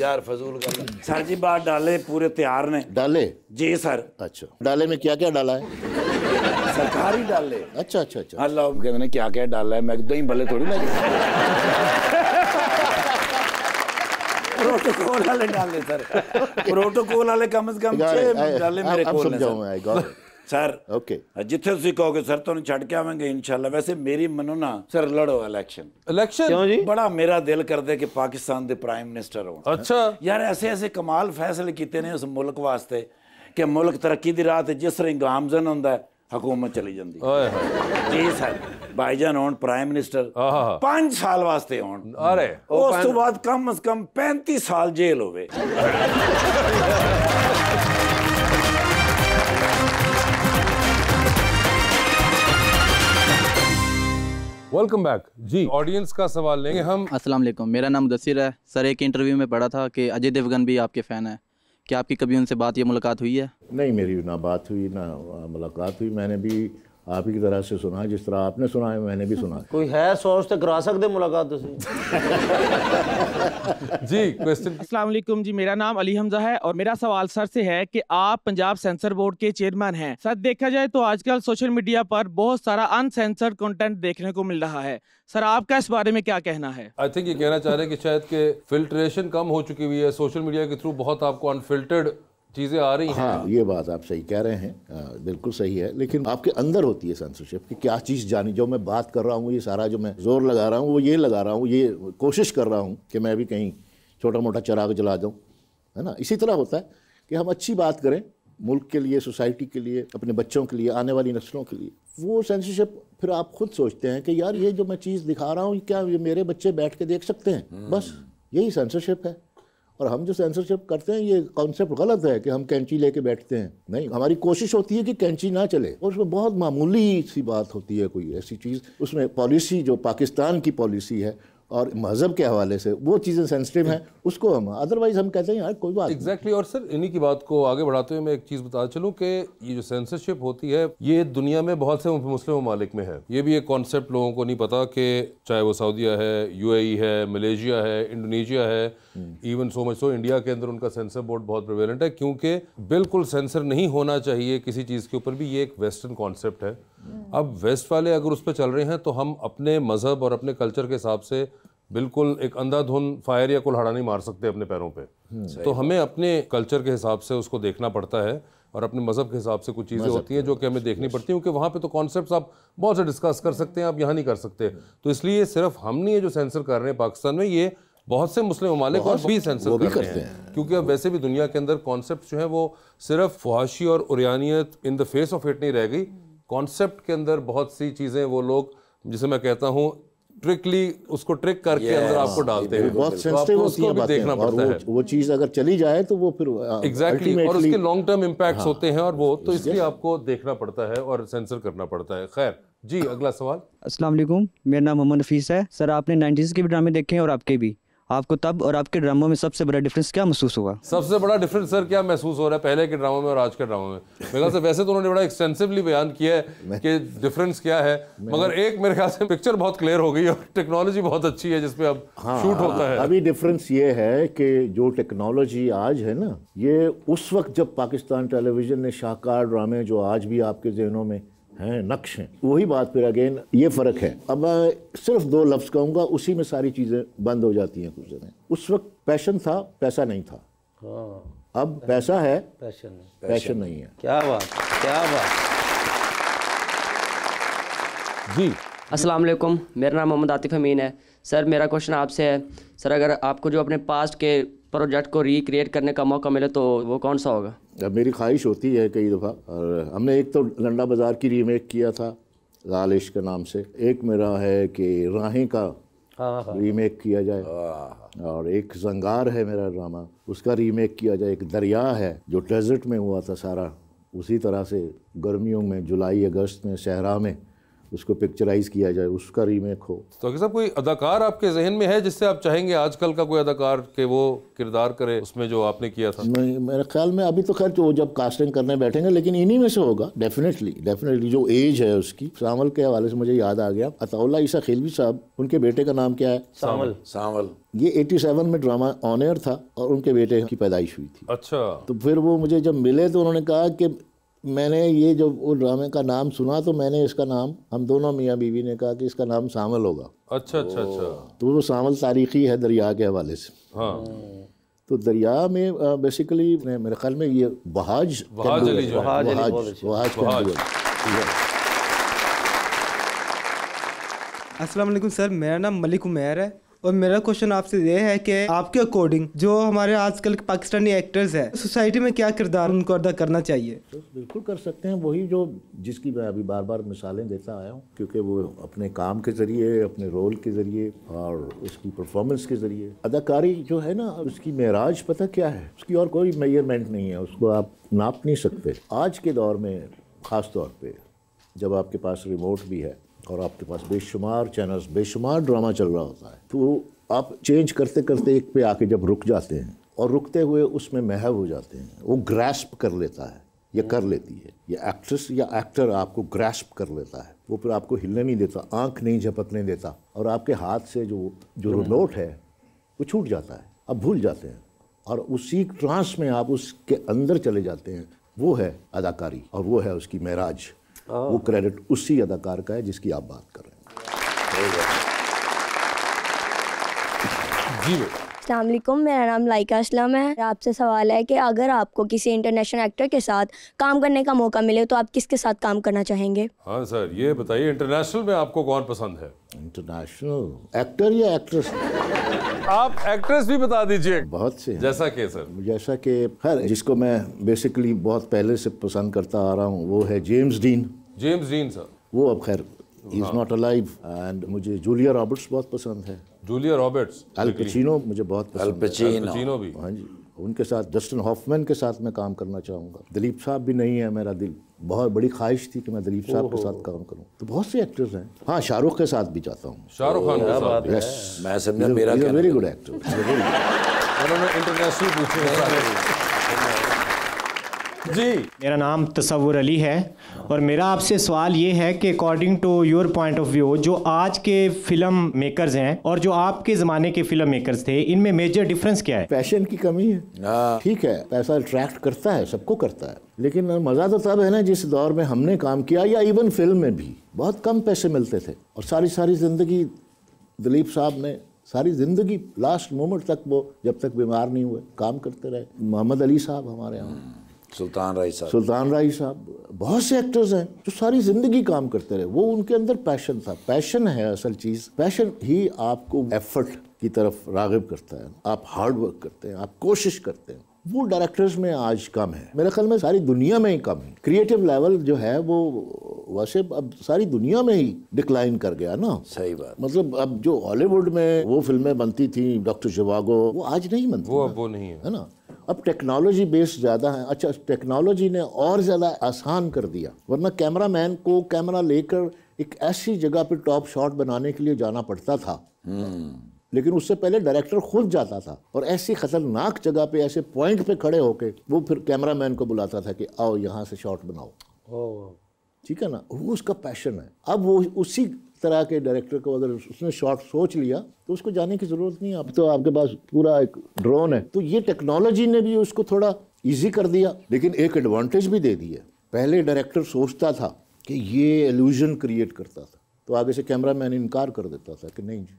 यार, फजूल गल। सर जी बात डाले पूरे तैयार ने। डाले? जी सर। अच्छा, डाले में क्या क्या डाला है? सरकारी डाले। अच्छा अच्छा अच्छा। अल्लाह कहते ने क्या क्या डाला है, मैं दही भले थोड़ी ना प्रोटोकॉल वाले डाले सर, प्रोटोकॉल वाले कम से कम 6 डाले मेरे को समझाऊंगा सर। ओके, जिथे तुसीं कहोगे सर तुहानूं छड्ड के आवांगे इंशाल्लाह। वैसे मेरी मनो ना सर, लड़ो इलेक्शन। क्यों जी? बड़ा मेरा दिल करदा कि पाकिस्तान दे प्राइम मिनिस्टर होण। अच्छा यार ऐसे ऐसे कमाल फैसले कीते ने उस मुल्क वास्ते कि मुल्क तरक्की दी राह ते जिस तरह गामजन हुंदा है, हुकूमत चली जाती है। जी सर, भाईजान होण प्राइम मिनिस्टर 5 साल वास्ते होण, अरे उस तो बाद कम से कम 35 साल जेल होवे। वेलकम बैक जी। ऑडियंस का सवाल लेंगे हम। अस्सलाम वालेकुम, मेरा नाम मुदस्सिर है। सर, एक इंटरव्यू में पढ़ा था कि अजय देवगन भी आपके फ़ैन है। क्या आपकी कभी उनसे बात या मुलाकात हुई है? नहीं, मेरी ना बात हुई ना मुलाकात हुई। मैंने भी आप ही की तरह से सुना, जिस तरह आपने सुना है मैंने भी सुना। कोई है सोच तो करा सकते मुलाकात तुसीं? जी क्वेश्चन। अस्सलाम वालेकुम जी, मेरा नाम अली हमजा है और मेरा सवाल सर से है कि आप पंजाब सेंसर बोर्ड के चेयरमैन हैं। सर, देखा जाए तो आजकल सोशल मीडिया पर बहुत सारा अनसेंसर्ड कंटेंट देखने को मिल रहा है। सर, आपका इस बारे में क्या कहना है? आई थिंक ये कहना चाह रहे हैं कि शायद के फिल्ट्रेशन कम हो चुकी हुई है, सोशल मीडिया के थ्रू बहुत आपको अनफिल्टर्ड चीज़ें आ रही हैं। हाँ, ये बात आप सही कह रहे हैं, बिल्कुल सही है। लेकिन आपके अंदर होती है सेंसरशिप कि क्या चीज़ जानी। जो मैं बात कर रहा हूँ, ये सारा जो मैं जोर लगा रहा हूँ वो ये लगा रहा हूँ, ये कोशिश कर रहा हूँ कि मैं भी कहीं छोटा मोटा चिराग जला दूँ, है ना। इसी तरह होता है कि हम अच्छी बात करें मुल्क के लिए, सोसाइटी के लिए, अपने बच्चों के लिए, आने वाली नस्लों के लिए। वो सेंसरशिप फिर आप खुद सोचते हैं कि यार ये जो मैं चीज़ दिखा रहा हूँ, क्या ये मेरे बच्चे बैठ के देख सकते हैं? बस यही सेंसरशिप है। और हम जो सेंसरशिप करते हैं, ये कॉन्सेप्ट गलत है कि हम कैंची लेके बैठते हैं। नहीं, हमारी कोशिश होती है कि कैंची ना चले, और उसमें बहुत मामूली सी बात होती है, कोई ऐसी चीज़ उसमें पॉलिसी जो पाकिस्तान की पॉलिसी है और मज़हब के हवाले से वो चीज़ें सेंसिटिव हैं, उसको हम अदरवाइज हम कहते हैं यार कोई बात एग्जैक्टली। और सर, इन्हीं की बात को आगे बढ़ाते हुए मैं एक चीज़ बता चलूँ कि ये जो सेंसरशिप होती है ये दुनिया में बहुत से मुस्लिम ममालिक में है। ये भी एक कॉन्सेप्ट लोगों को नहीं पता कि चाहे वो सऊदीया है, यूएई है, मलेशिया है, इंडोनेशिया है, even so much so India के अंदर उनका सेंसर बोर्ड बहुत प्रिवेलेंट है, क्योंकि बिल्कुल सेंसर नहीं होना चाहिए किसी चीज़ के ऊपर भी। ये एक वेस्टर्न कॉन्सेप्ट है। अब वेस्ट वाले अगर उस पर चल रहे हैं तो हम अपने मज़हब और अपने कल्चर के हिसाब से बिल्कुल एक अंधाधुन फायर या कुल्हाड़ा नहीं मार सकते अपने पैरों पे। तो हमें अपने कल्चर के हिसाब से उसको देखना पड़ता है और अपने मज़हब के हिसाब से कुछ चीज़ें होती हैं जो कि हमें देखनी पड़ती हैं, क्योंकि वहाँ पे तो कॉन्सेप्ट्स आप बहुत से डिस्कस कर सकते हैं, आप यहाँ नहीं कर सकते। तो इसलिए सिर्फ हम नहीं ये जो सेंसर कर रहे हैं पाकिस्तान में, ये बहुत से मुस्लिम ममालिक और भी सेंसर कर रहे हैं, क्योंकि अब वैसे भी दुनिया के अंदर कॉन्सेप्ट जो है वो सिर्फ फहाशी और उरियानियत in the face of it नहीं रह गई। कॉन्सेप्ट के अंदर बहुत सी चीज़ें वो लोग, जिसे मैं कहता हूँ ट्रिकली, उसको ट्रिक करके अंदर आपको डालते हैं। बहुत सेंसिटिव होती है बातें, देखना पड़ता है। वो चीज़ अगर चली जाए तो वो फिर एग्जैक्टली और उसके लॉन्ग टर्म इम्पैक्ट्स होते हैं, और वो तो इसलिए आपको देखना पड़ता है और सेंसर करना पड़ता है। खैर जी, अगला सवाल। अस्सलाम वालेकुम, मेरा नाम मोहम्मद नफीस है। सर, आपने 90s के भी ड्रामे देखे हैं और आपके भी, आपको तब और आपके ड्रामों में सबसे बड़ा डिफरेंस क्या महसूस हुआ? सबसे बड़ा डिफरेंस सर क्या महसूस हो रहा है पहले के ड्रामों में और आज के ड्रामों में? मेरे ख्याल से वैसे तो उन्होंने बड़ा एक्सटेंसिवली बयान किया है कि डिफरेंस क्या है, मगर एक मेरे ख्याल से पिक्चर बहुत क्लियर हो गई और टेक्नोलॉजी बहुत अच्छी है जिसपे अब शूट होता है। अभी डिफरेंस ये है कि जो टेक्नोलॉजी आज है ना, ये उस वक्त जब पाकिस्तान टेलीविजन ने शाहकार ड्रामे जो आज भी आपके जहनों में हैं, नक्श हैं, वही बात फिर अगेन ये फ़र्क है। अब मैं सिर्फ 2 लफ्ज़ कहूँगा, उसी में सारी चीज़ें बंद हो जाती हैं कुछ जगह। उस वक्त पैशन था, पैसा नहीं था। अब पैसा है, पैशन नहीं है। क्या बात, क्या बात जी। अस्सलाम वालेकुम, मेरा नाम मोहम्मद आतिफ अमीन है। सर, मेरा क्वेश्चन आपसे है, सर अगर आपको जो अपने पास्ट के प्रोजेक्ट को रिक्रिएट करने का मौका मिले तो वो कौन सा होगा? अब मेरी ख्वाहिश होती है कई दफ़ा, और हमने एक तो लंडा बाज़ार की रीमेक किया था लाल इश्क के नाम से, एक मेरा है कि राहें का रीमेक किया जाए, और एक जंगार है मेरा ड्रामा, उसका रीमेक किया जाए। एक दरिया है जो डेजर्ट में हुआ था सारा, उसी तरह से गर्मियों में जुलाई अगस्त में सहरा में उसको पिक्चराइज किया जाए, उसका रीमेक हो। तो अगर साहब कोई अदाकार आपके जहन में है जिससे आप चाहेंगे आजकल का कोई अदाकार के वो किरदार करे उसमें जो आपने किया था? नहीं, मेरे ख्याल में अभी तो खैर जो जब कास्टिंग करने बैठेंगे, लेकिन इन्हीं में से होगा डेफिनेटली जो एज है उसकी। सामल के हवाले से मुझे याद आ गया, अताउल्ला ईसा खिलवी साहब, उनके बेटे का नाम क्या है? सामल। ये 87 में ड्रामा ऑन एयर था और उनके बेटे की पैदाइश हुई थी। अच्छा। तो फिर वो मुझे जब मिले तो उन्होंने कहा कि मैंने ये जब वो ड्रामे का नाम सुना तो मैंने इसका नाम, हम दोनों मियाँ बीवी ने कहा कि इसका नाम सामल होगा। अच्छा। तो वो सामल तारीखी है दरिया के हवाले से। हाँ। तो दरिया में बेसिकली मेरे ख्याल में ये बहाज अस्सलाम वालेकुम सर, मेरा नाम मलिक उमैर है और मेरा क्वेश्चन आपसे ये है कि आपके अकॉर्डिंग जो हमारे आजकल के पाकिस्तानी एक्टर्स हैं, सोसाइटी में क्या किरदार उनको अदा करना चाहिए? तो बिल्कुल कर सकते हैं वही जो जिसकी मैं अभी बार बार मिसालें देता आया हूँ, क्योंकि वो अपने काम के ज़रिए, अपने रोल के ज़रिए और उसकी परफॉर्मेंस के ज़रिए, अदाकारी जो है ना उसकी मेराज पता क्या है, उसकी और कोई मेजरमेंट नहीं है, उसको आप नाप नहीं सकते। आज के दौर में ख़ास तौर पर जब आपके पास रिमोट भी है और आपके पास बेशुमार चैनल्स, बेशुमार ड्रामा चल रहा होता है, तो आप चेंज करते करते एक पे आके जब रुक जाते हैं और रुकते हुए उसमें महव हो जाते हैं, वो ग्रैस्प कर लेता है या कर लेती है, या एक्ट्रेस या एक्टर आपको ग्रैस्प कर लेता है, वो फिर आपको हिलने नहीं देता, आंख नहीं झपकने देता और आपके हाथ से जो रिमोट है वो छूट जाता है, आप भूल जाते हैं और उसी ट्रांस में आप उसके अंदर चले जाते हैं। वो है अदाकारी और वो है उसकी मेराज। वो क्रेडिट उसी अदाकार का है जिसकी आप बात कर रहे हैं। जी अस्सलाम वालेकुम, मेरा नाम लाइका असलम है। आपसे सवाल है कि अगर आपको किसी इंटरनेशनल एक्टर के साथ काम करने का मौका मिले तो आप किसके साथ काम करना चाहेंगे? हाँ सर, ये बताइए इंटरनेशनल में आपको कौन पसंद है? इंटरनेशनल एक्टर या एक्ट्रेस? आप एक्ट्रेस भी बता दीजिए। बहुत से जैसा कि सर, जैसा कि हर जिसको मैं बेसिकली बहुत पहले से पसंद करता आ रहा हूँ वो है जेम्स डीन सर। वो अब खैर he is not alive. And मुझे जूलिया रॉबर्ट्स बहुत पसंद है। Julia Roberts. अल पचिनो मुझे बहुत पसंद है। अल पचिनो भी। हाँ जी, उनके साथ जस्टिन हॉफमैन के साथ मैं काम करना चाहूँगा। दिलीप साहब भी नहीं है, मेरा दिल बहुत बड़ी ख्वाहिश थी कि मैं दिलीप साहब के साथ काम करूँ। तो बहुत से एक्टर्स हैं। हाँ, शाहरुख के साथ भी चाहता हूँ। शाहरुख खान के साथ? यस, मैं समझा मेरा वेरी गुड एक्टर। उन्होंने इंटरनेशनल पूछे जी। मेरा नाम तसव्वुर अली है और मेरा आपसे सवाल ये है कि according to your point of view जो आज के फिल्म मेकर्स हैं और जो आपके ज़माने के फिल्म मेकर्स थे, इनमें मेजर डिफरेंस क्या है? पैशन की कमी है। ठीक है, पैसा अट्रैक्ट करता है, सबको करता है, लेकिन मज़ा तो तब है ना जिस दौर में हमने काम किया, या इवन फिल्म में भी बहुत कम पैसे मिलते थे और सारी ज़िंदगी दिलीप साहब ने सारी ज़िंदगी लास्ट मोमेंट तक वो जब तक बीमार नहीं हुए काम करते रहे। मोहम्मद अली साहब हमारे यहाँ, सुल्तान राय साहब, बहुत से एक्टर्स हैं जो सारी जिंदगी काम करते रहे। वो उनके अंदर पैशन था। पैशन है असल चीज़। पैशन ही आपको एफर्ट की तरफ राग़िब करता है। आप हार्ड वर्क करते हैं, आप कोशिश करते हैं। वो डायरेक्टर्स में आज कम है, मेरे ख्याल में सारी दुनिया में ही कम है। क्रिएटिव लेवल जो है वो वैसे अब सारी दुनिया में ही डिक्लाइन कर गया ना। सही बात। मतलब अब जो हॉलीवुड में वो फिल्में बनती थी, डॉक्टर जिवागो, वो आज नहीं बनती। वो अब वो नहीं है ना। अब टेक्नोलॉजी बेस्ड ज़्यादा है। अच्छा, टेक्नोलॉजी ने और ज़्यादा आसान कर दिया, वरना कैमरामैन को कैमरा लेकर एक ऐसी जगह पे टॉप शॉट बनाने के लिए जाना पड़ता था, लेकिन उससे पहले डायरेक्टर खुद जाता था और ऐसी खतरनाक जगह पे ऐसे पॉइंट पे खड़े होके वो फिर कैमरामैन को बुलाता था कि आओ यहाँ से शॉट बनाओ। ठीक है ना, वो उसका पैशन है। अब वो उसी तरह के डायरेक्टर को अगर उसने शॉट सोच लिया तो उसको जाने की ज़रूरत नहीं है। अब तो आपके पास पूरा एक ड्रोन है। तो ये टेक्नोलॉजी ने भी उसको थोड़ा इजी कर दिया, लेकिन एक एडवांटेज भी दे दी है। पहले डायरेक्टर सोचता था कि ये इल्यूजन क्रिएट करता था, तो आगे से कैमरामैन इनकार कर देता था कि नहीं जी,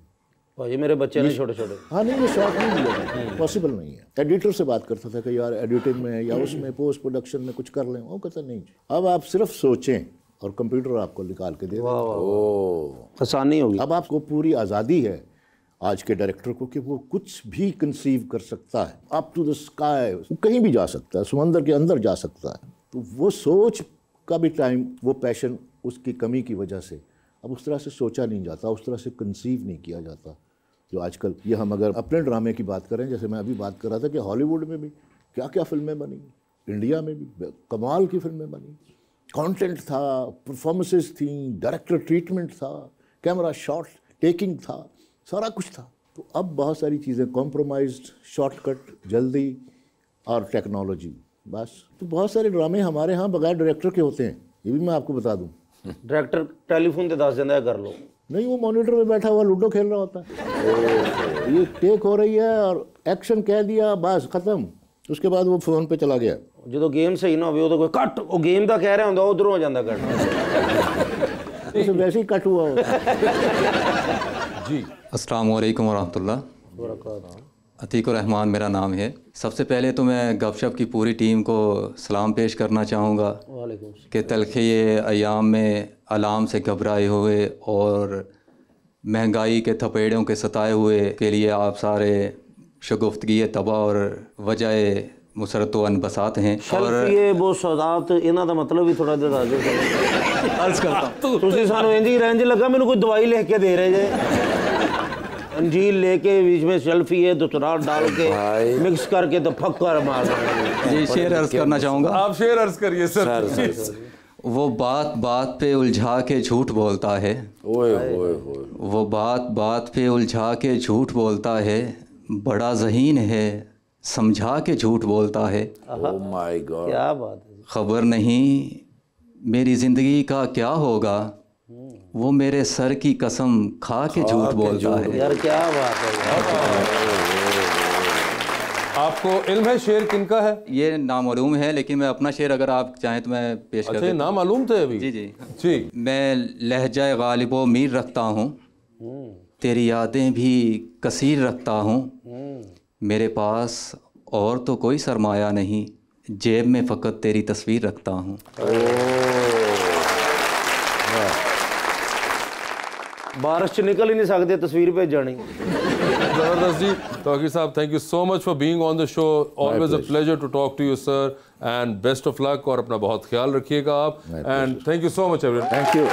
ये मेरे बच्चे नहीं छोटे छोटे। हाँ नहीं, ये शॉट नहीं दिया, पॉसिबल नहीं है। एडिटर से बात करता था कि यार एडिटिंग में या उसमें पोस्ट प्रोडक्शन में कुछ कर लें, वो कहता नहीं जी। अब आप सिर्फ सोचें और कंप्यूटर आपको निकाल के दे देगा। आसानी होगी। अब आपको पूरी आज़ादी है आज के डायरेक्टर को कि वो कुछ भी कंसीव कर सकता है। अप टू द स्काई, कहीं भी जा सकता है, समंदर के अंदर जा सकता है। तो वो सोच का भी टाइम, वो पैशन उसकी कमी की वजह से अब उस तरह से सोचा नहीं जाता, उस तरह से कंसीव नहीं किया जाता। जो आजकल ये हम अगर अपने ड्रामे की बात करें, जैसे मैं अभी बात कर रहा था कि हॉलीवुड में भी क्या क्या फिल्में बनी, इंडिया में भी कमाल की फिल्में बनी। कंटेंट था, परफॉर्मेंसेस थी, डायरेक्टर ट्रीटमेंट था, कैमरा शॉट टेकिंग था, सारा कुछ था। तो अब बहुत सारी चीज़ें कॉम्प्रोमाइज्ड, शॉर्टकट, जल्दी और टेक्नोलॉजी, बस। तो बहुत सारे ड्रामे हमारे यहाँ बगैर डायरेक्टर के होते हैं, ये भी मैं आपको बता दूँ। डायरेक्टर टेलीफोन पे दस देता है कर लो, नहीं वो मॉनिटर में बैठा हुआ लूडो खेल रहा होता है। ये टेक हो रही है और एक्शन कह दिया, बस ख़त्म। उसके बाद वो फ़ोन पे चला गया। जो गेम सही ना हो तो कोई कट, वो गेम का कह रहा होंगे उधरों हो जाता कट, उसे वैसे ही कट हुआ होता जी। अस्सलाम वालेकुम वरहमतुल्लाह। अतीकुर रहमान मेरा नाम है। सबसे पहले तो मैं गपशप की पूरी टीम को सलाम पेश करना चाहूँगा कि तलखे ये अयाम में अलाम से घबराए हुए और महंगाई के थपेड़ों के सताए हुए के लिए आप सारे शगुफ्तगी तबाह और वजह मुसरत व अनबसात हैं। और ये वो सदात इन्हों का मतलब भी थोड़ा जिहा दस अर्ज करता तुसीं सानू इंज ही रेंज लगा मैंने कोई दवाई लिख के दे रहे जे, अंजील लेके बीच में सेल्फी है दूसरा डाल के मिक्स करके तो फक्कर मार। जी शेर अर्ज करना चाहूँगा। आप शेर अर्ज करिए सर। वो बात बात पे उलझा के झूठ बोलता है, वो बात बात पे उलझा के झूठ बोलता है, बड़ा ज़हीन है समझा के झूठ बोलता है। ओह माय गॉड, क्या बात है। खबर नहीं मेरी ज़िंदगी का क्या होगा, वो मेरे सर की कसम खा के झूठ बोलता है। यार क्या बात है। आपको इल्म है शेर किनका है? ये नामालूम है, लेकिन मैं अपना शेर अगर आप चाहें तो मैं पेश कर अच्छा, नामालूम थे अभी? जी जी जी। मैं लहजा गालिबो मीर रखता हूँ, तेरी यादें भी कसीर रखता हूँ, मेरे पास और तो कोई सरमाया नहीं, जेब में फ़कत तेरी तस्वीर रखता हूँ। बारिश च निकल ही नहीं सकते, तस्वीर भेजनी। जबरदस्त जी। Tauqeer Sahab, thank you so much for being on the show. Always a pleasure to talk to you sir, and best of luck, और अपना बहुत ख्याल रखिएगा आप, and thank you so much everyone. Thank you.